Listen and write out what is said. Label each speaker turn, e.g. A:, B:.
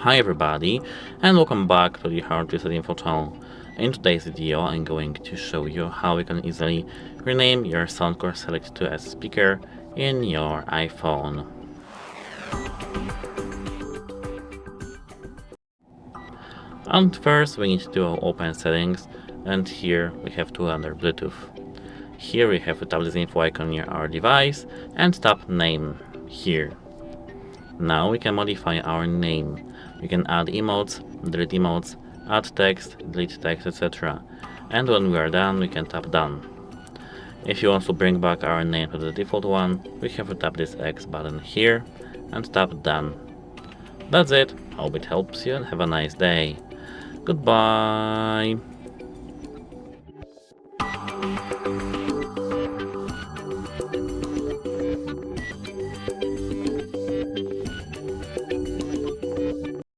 A: Hi everybody, and welcome back to the Hard Reset Info channel. In today's video, I'm going to show you how you can easily rename your SOUNDCORE Select to a speaker in your iPhone. And first we need to open settings, and here we have to under Bluetooth. Here we have to tap this info icon near our device and tap name here. Now we can modify our name. We can add emotes, delete emotes, add text, delete text, etc. And when we are done, we can tap done. If you want to bring back our name to the default one, we have to tap this X button here and tap done. That's it. Hope it helps you and have a nice day. Goodbye.